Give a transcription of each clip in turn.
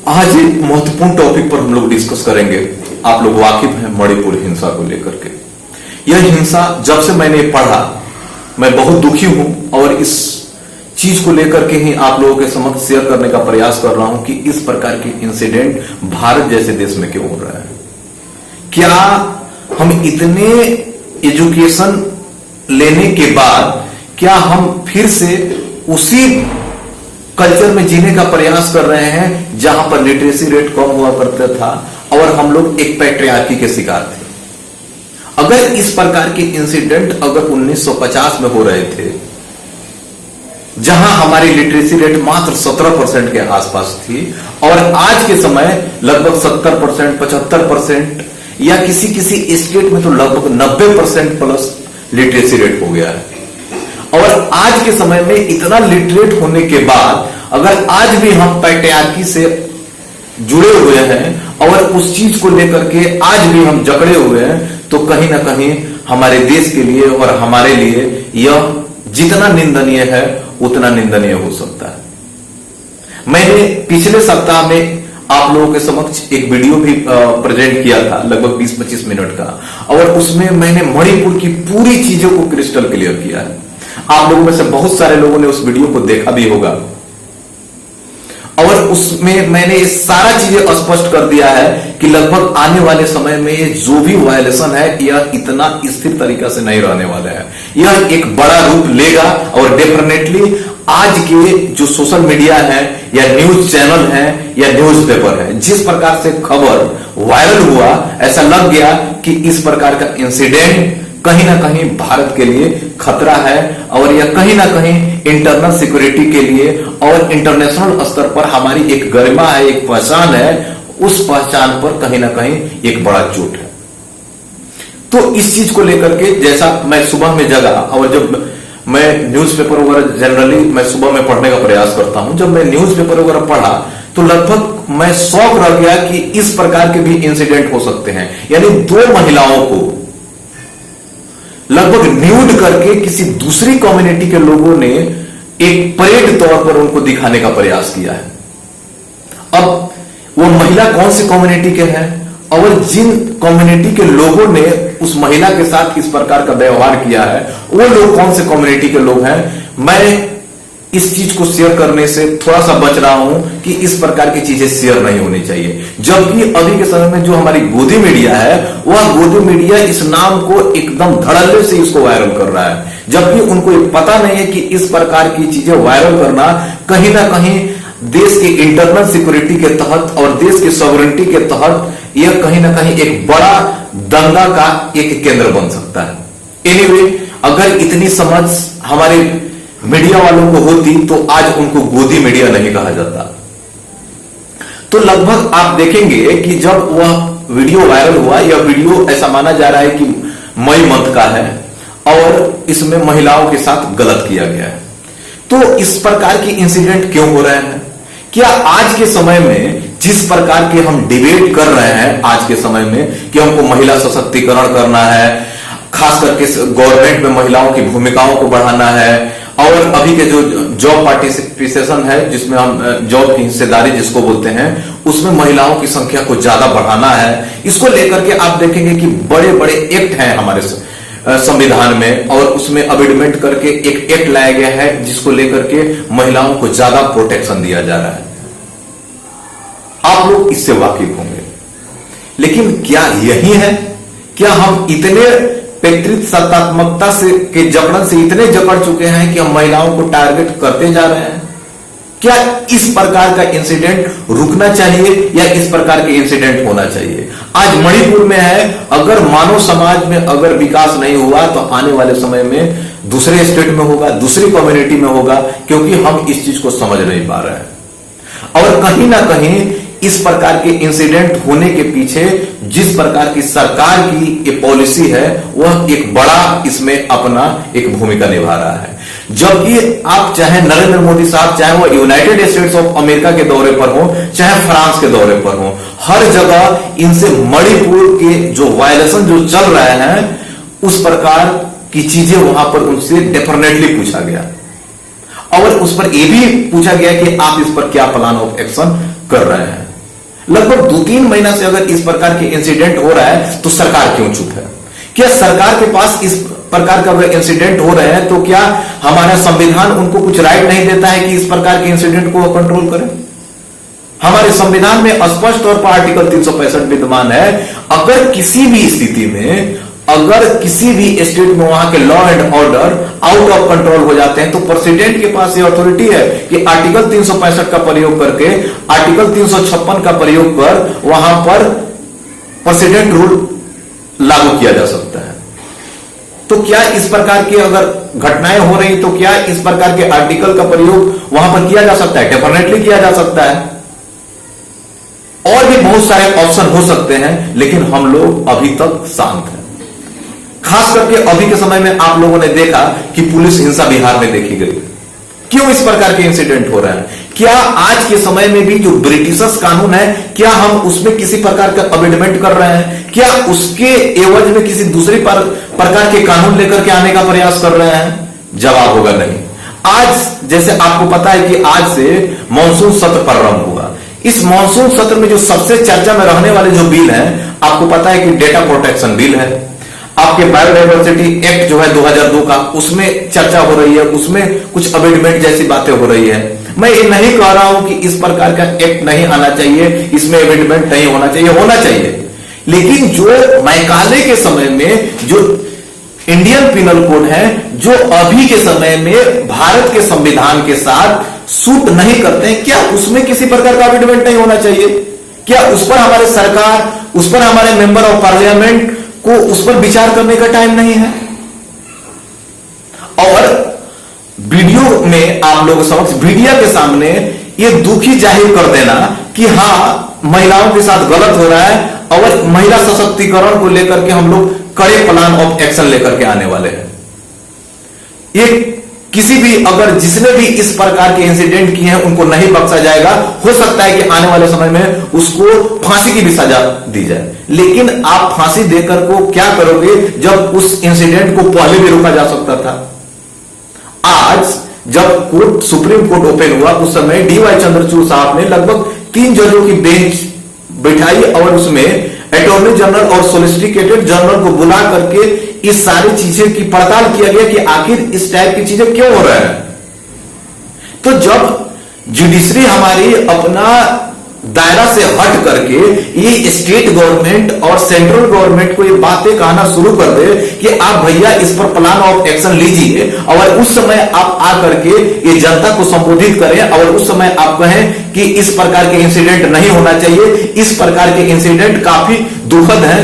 आज एक महत्वपूर्ण टॉपिक पर हम लोग डिस्कस करेंगे। आप लोग वाकिफ हैं मणिपुर हिंसा को लेकर के। यह हिंसा जब से मैंने पढ़ा मैं बहुत दुखी हूं और इस चीज को लेकर के ही आप लोगों के समक्ष शेयर करने का प्रयास कर रहा हूं कि इस प्रकार के इंसिडेंट भारत जैसे देश में क्यों हो रहा है। क्या हम इतने एजुकेशन लेने के बाद क्या हम फिर से उसी कल्चर में जीने का प्रयास कर रहे हैं जहां पर लिटरेसी रेट कम हुआ करता था और हम लोग एक पैट्रियार्की के शिकार थे। अगर इस प्रकार के इंसिडेंट अगर 1950 में हो रहे थे जहां हमारी लिटरेसी रेट मात्र 17% के आसपास थी और आज के समय लगभग 70%, 75% या किसी किसी स्टेट में तो लगभग 90% प्लस लिटरेसी रेट हो गया है। और आज के समय में इतना लिटरेट होने के बाद अगर आज भी हम पैट्रियार्की से जुड़े हुए हैं और उस चीज को लेकर के आज भी हम जकड़े हुए हैं तो कहीं ना कहीं हमारे देश के लिए और हमारे लिए यह जितना निंदनीय है उतना निंदनीय हो सकता है। मैंने पिछले सप्ताह में आप लोगों के समक्ष एक वीडियो भी प्रेजेंट किया था लगभग 20-25 मिनट का और उसमें मैंने मणिपुर की पूरी चीजों को क्रिस्टल क्लियर किया है। आप लोगों में से बहुत सारे लोगों ने उस वीडियो को देखा भी होगा और उसमें मैंने सारा चीजें स्पष्ट कर दिया है कि लगभग आने वाले समय में जो भी वायलेशन है यह इतना स्थिर तरीका से नहीं रहने वाला है। यह एक बड़ा रूप लेगा और डेफिनेटली आज के जो सोशल मीडिया है या न्यूज चैनल है या न्यूज पेपर है जिस प्रकार से खबर वायरल हुआ ऐसा लग गया कि इस प्रकार का इंसिडेंट कहीं ना कहीं भारत के लिए खतरा है और यह कहीं ना कहीं इंटरनल सिक्योरिटी के लिए और इंटरनेशनल स्तर पर हमारी एक गरिमा है, एक पहचान है, उस पहचान पर कहीं ना कहीं एक बड़ा चोट है। तो इस चीज को लेकर के जैसा मैं सुबह में जगा और जब मैं न्यूज़पेपर वगैरह जनरली मैं सुबह में पढ़ने का प्रयास करता हूं, जब मैं न्यूज़पेपर वगैरह पढ़ा तो लगभग मैं शॉक रह गया कि इस प्रकार के भी इंसिडेंट हो सकते हैं। यानी 2 महिलाओं को लगभग न्यूड करके किसी दूसरी कम्युनिटी के लोगों ने एक परेड तौर पर उनको दिखाने का प्रयास किया है। अब वो महिला कौन सी कम्युनिटी के हैं और जिन कम्युनिटी के लोगों ने उस महिला के साथ इस प्रकार का व्यवहार किया है वो लोग कौन से कम्युनिटी के लोग हैं, मैं इस चीज को शेयर करने से थोड़ा सा बच रहा हूं कि इस प्रकार की चीजें शेयर नहीं होनी चाहिए। जबकि अभी के समय में जो हमारी गोदी मीडिया है वह गोदी मीडिया इस नाम को एकदम धड़ल्ले से इसको वायरल कर रहा है, जबकि उनको ये पता नहीं है कि इस प्रकार की चीजें वायरल करना कहीं ना कहीं देश के इंटरनल सिक्योरिटी के तहत और देश की सॉवरेनिटी के तहत यह कहीं ना कहीं एक बड़ा दंगा का एक केंद्र बन सकता है। एनीवे, अगर इतनी समझ हमारे मीडिया वालों को होती तो आज उनको गोदी मीडिया नहीं कहा जाता। तो लगभग आप देखेंगे कि जब वह वीडियो वायरल हुआ, यह वीडियो ऐसा माना जा रहा है कि मई मंथ का है और इसमें महिलाओं के साथ गलत किया गया है। तो इस प्रकार की इंसिडेंट क्यों हो रहे हैं? क्या आज के समय में जिस प्रकार के हम डिबेट कर रहे हैं आज के समय में कि हमको महिला सशक्तिकरण करना है, खास करके गवर्नमेंट में महिलाओं की भूमिकाओं को बढ़ाना है और अभी के जो जॉब पार्टिसिपेशन है जिसमें हम जॉब की हिस्सेदारी जिसको बोलते हैं उसमें महिलाओं की संख्या को ज्यादा बढ़ाना है, इसको लेकर के आप देखेंगे कि बड़े बड़े एक्ट हैं हमारे संविधान में और उसमें अमेंडमेंट करके एक एक्ट लाया गया है जिसको लेकर के महिलाओं को ज्यादा प्रोटेक्शन दिया जा रहा है। आप लोग इससे वाकिफ होंगे, लेकिन क्या यही है? क्या हम इतने पैतृक सत्तात्मकता से के जकड़न से इतने जकड़ चुके हैं कि हम महिलाओं को टारगेट करते जा रहे हैं? क्या इस प्रकार का इंसिडेंट रुकना चाहिए या इस प्रकार के इंसिडेंट होना चाहिए? आज मणिपुर में है, अगर मानव समाज में अगर विकास नहीं हुआ तो आने वाले समय में दूसरे स्टेट में होगा, दूसरी कम्युनिटी में होगा, क्योंकि हम इस चीज को समझ नहीं पा रहे हैं। और कहीं ना कहीं इस प्रकार के इंसिडेंट होने के पीछे जिस प्रकार की सरकार की एक पॉलिसी है वह एक बड़ा इसमें अपना एक भूमिका निभा रहा है। जबकि आप चाहे नरेंद्र मोदी साहब चाहे वो यूनाइटेड स्टेट्स ऑफ अमेरिका के दौरे पर हो चाहे फ्रांस के दौरे पर हो, हर जगह इनसे मणिपुर के जो वायलेशन जो चल रहे हैं उस प्रकार की चीजें वहां पर उनसे डेफिनेटली पूछा गया और उस पर यह भी पूछा गया कि आप इस पर क्या प्लान ऑफ एक्शन कर रहे हैं। लगभग 2-3 महीना से अगर इस प्रकार के इंसिडेंट हो रहा है तो सरकार क्यों चुप है? क्या सरकार के पास इस प्रकार का अगर इंसिडेंट हो रहे हैं तो क्या हमारा संविधान उनको कुछ राइट नहीं देता है कि इस प्रकार के इंसिडेंट को कंट्रोल करें? हमारे संविधान में स्पष्ट तौर पर आर्टिकल 365 विद्यमान है, अगर किसी भी स्थिति में, अगर किसी भी स्टेट में वहां के law and order out of control हो जाते हैं तो प्रेसिडेंट के पास ये अथॉरिटी है कि आर्टिकल 365 का प्रयोग करके, आर्टिकल 356 का प्रयोग कर वहां पर प्रेसिडेंट रूल लागू किया जा सकता है। तो क्या इस प्रकार की अगर घटनाएं हो रही तो क्या इस प्रकार के आर्टिकल का प्रयोग वहां पर किया जा सकता है? डेफिनेटली किया जा सकता है। और भी बहुत सारे ऑप्शन हो सकते हैं, लेकिन हम लोग अभी तक शांत हैं। खास करके अभी के समय में आप लोगों ने देखा कि पुलिस हिंसा बिहार में देखी गई। क्यों इस प्रकार के इंसिडेंट हो रहे हैं? क्या आज के समय में भी जो ब्रिटिशर्स कानून है, क्या हम उसमें किसी प्रकार का अमेंडमेंट कर रहे हैं? क्या उसके एवज में किसी दूसरी प्रकार के कानून लेकर के आने का प्रयास कर रहे हैं? जवाब होगा नहीं। आज जैसे आपको पता है कि आज से मानसून सत्र प्रारंभ हुआ। इस मानसून सत्र में जो सबसे चर्चा में रहने वाले जो बिल है, आपको पता है कि डेटा प्रोटेक्शन बिल है, आपके बायोडाइवर्सिटी एक्ट जो है 2002 का, उसमें चर्चा हो रही है, उसमें कुछ अमेंडमेंट जैसी बातें हो रही है। मैं ये नहीं कह रहा हूं कि इस प्रकार का एक्ट नहीं आना चाहिए, इसमें अमेंडमेंट नहीं होना चाहिए, होना चाहिए। लेकिन जो मैकाले के समय में जो इंडियन पिनल कोड है, जो अभी के समय में भारत के संविधान के साथ सूट नहीं करते हैं, क्या उसमें किसी प्रकार का अमेंडमेंट नहीं होना चाहिए? क्या उस पर हमारे सरकार, उस पर हमारे मेंबर ऑफ पार्लियामेंट को उस पर विचार करने का टाइम नहीं है? और वीडियो में आप लोगों समक्ष, मीडिया के सामने ये दुखी जाहिर कर देना कि हां महिलाओं के साथ गलत हो रहा है और महिला सशक्तिकरण को लेकर के हम लोग कड़े प्लान ऑफ एक्शन लेकर के आने वाले हैं। ये किसी भी अगर जिसने भी इस प्रकार के इंसिडेंट किए हैं उनको नहीं बख्शा जाएगा। हो सकता है कि आने वाले समय में उसको फांसी की भी सजा दी जाए, लेकिन आप फांसी देकर को क्या करोगे जब उस इंसिडेंट को पहले भी रोका जा सकता था? आज जब कोर्ट, सुप्रीम कोर्ट ओपन हुआ, उस समय डीवाई चंद्रचूड़ साहब ने लगभग 3 जजों की बेंच बैठाई और उसमें अटॉर्नी जनरल और सोलिसिटर जनरल को बुला करके इस सारी चीजें की पड़ताल किया गया कि आखिर इस टाइप की चीजें क्यों हो रहा है। तो जब जुडिशरी हमारी अपना दायरा से हट करके ये स्टेट गवर्नमेंट और सेंट्रल गवर्नमेंट को ये बातें कहना शुरू कर दे कि आप भैया इस पर प्लान ऑफ एक्शन लीजिए, और उस समय आप आकर के ये जनता को संबोधित करें और उस समय आप कहें कि इस प्रकार के इंसिडेंट नहीं होना चाहिए, इस प्रकार के इंसिडेंट काफी दुखद है,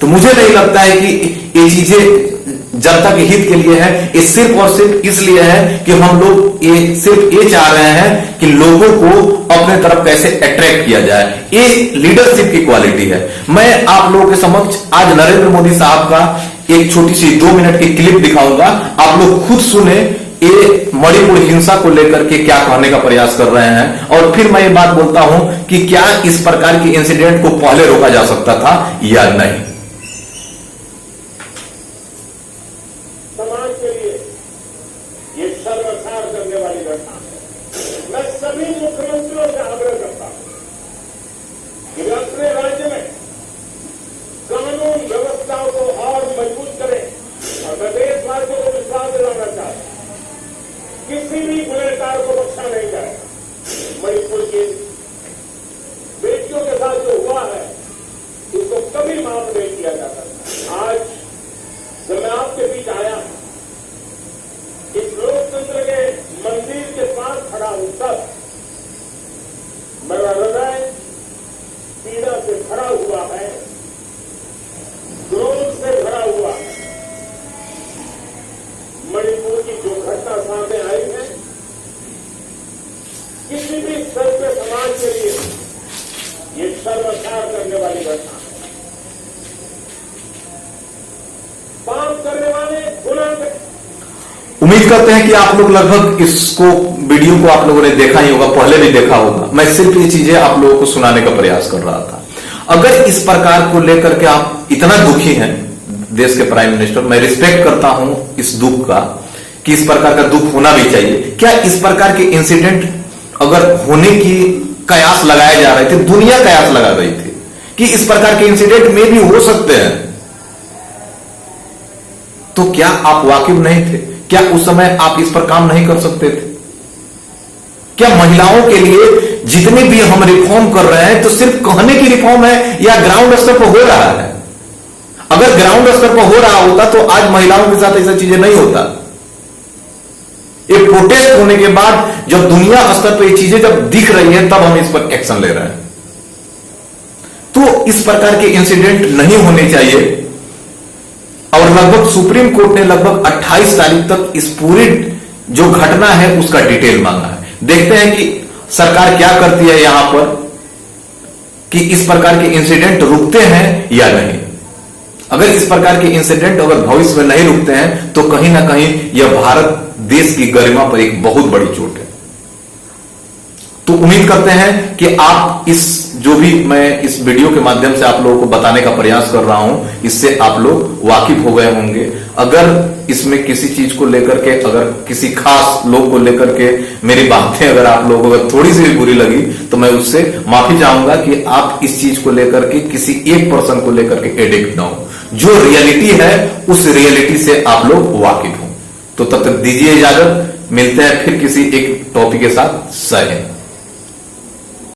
तो मुझे नहीं लगता है कि ये चीजें जनता के हित के लिए है। ये सिर्फ और सिर्फ इसलिए है कि हम लोग ये सिर्फ ये चाह रहे हैं कि लोगों को अपने तरफ कैसे अट्रैक्ट किया जाए। ये लीडरशिप की क्वालिटी है। मैं आप लोगों के समक्ष आज नरेंद्र मोदी साहब का एक छोटी सी 2 मिनट की क्लिप दिखाऊंगा, आप लोग खुद सुने ये मणिपुर हिंसा को लेकर के क्या कहने का प्रयास कर रहे हैं, और फिर मैं ये बात बोलता हूं कि क्या इस प्रकार की इंसिडेंट को पहले रोका जा सकता था या नहीं। समाज के लिए ये शर्मसार करने वाली घटना है। मैं सभी मुख्यमंत्रियों से आग्रह करता हूं कि वे अपने राज्य में कानून व्यवस्थाओं को और मजबूत करें, और मैं देशवासियों को विश्वास दिलाना चाहता हूं किसी भी गुनहगार को बख्शा नहीं जाएगा। मणिपुर की बेटियों के साथ जो हुआ है उसको कभी माफ नहीं किया जा सकता। आज जब मैं आपके बीच आया, इस लोकतंत्र के मंदिर के पास खड़ा हूं, तब मेरा हृदय पीड़ा से भरा हुआ है, क्रोध से भरा हुआ है। मणिपुर की जो घटना सामने आई है, किसी भी स्तर के समाज के लिए ये शर्मसार करने वाली घटना है। पाप करने वाले गुनाह। उम्मीद करते हैं कि आप लोग लगभग इसको वीडियो को आप लोगों ने देखा ही होगा, पहले भी देखा होगा। मैं सिर्फ ये चीजें आप लोगों को सुनाने का प्रयास कर रहा था। अगर इस प्रकार को लेकर के आप इतना दुखी हैं, देश के प्राइम मिनिस्टर, मैं रिस्पेक्ट करता हूं इस दुख का कि इस प्रकार का दुख होना भी चाहिए। क्या इस प्रकार के इंसिडेंट अगर होने की कयास लगाए जा रहे थे, दुनिया कयास लगा रही थी कि इस प्रकार के इंसिडेंट में भी हो सकते हैं। तो क्या आप वाकिफ नहीं थे? क्या उस समय आप इस पर काम नहीं कर सकते थे? क्या महिलाओं के लिए जितने भी हम रिफॉर्म कर रहे हैं तो सिर्फ कहने की रिफॉर्म है या ग्राउंड स्तर पर हो रहा है? अगर ग्राउंड स्तर पर हो रहा होता तो आज महिलाओं के साथ ऐसा चीजें नहीं होता। एक प्रोटेस्ट होने के बाद जब दुनिया स्तर पर ये चीजें जब दिख रही है तब हम इस पर एक्शन ले रहे हैं। तो इस प्रकार के इंसिडेंट नहीं होने चाहिए। और लगभग सुप्रीम कोर्ट ने लगभग 28 तारीख तक इस पूरी जो घटना है उसका डिटेल मांगा है। देखते हैं कि सरकार क्या करती है यहां पर, कि इस प्रकार के इंसिडेंट रुकते हैं या नहीं। अगर इस प्रकार के इंसिडेंट अगर भविष्य में नहीं रुकते हैं तो कहीं ना कहीं यह भारत देश की गरिमा पर एक बहुत बड़ी चोट है। तो उम्मीद करते हैं कि आप इस जो भी मैं इस वीडियो के माध्यम से आप लोगों को बताने का प्रयास कर रहा हूं, इससे आप लोग वाकिफ हो गए होंगे। अगर इसमें किसी चीज को लेकर के, अगर किसी खास लोग को लेकर के मेरी बातें अगर आप लोगों को थोड़ी सी भी बुरी लगी तो मैं उससे माफी चाहूंगा कि आप इस चीज को लेकर के किसी एक पर्सन को लेकर के एडिक्ट ना हो। जो रियलिटी है उस रियलिटी से आप लोग वाकिफ हो। तो तब तक दीजिए इजाजत, मिलते हैं फिर किसी एक टॉपिक के साथ। जय हिंद।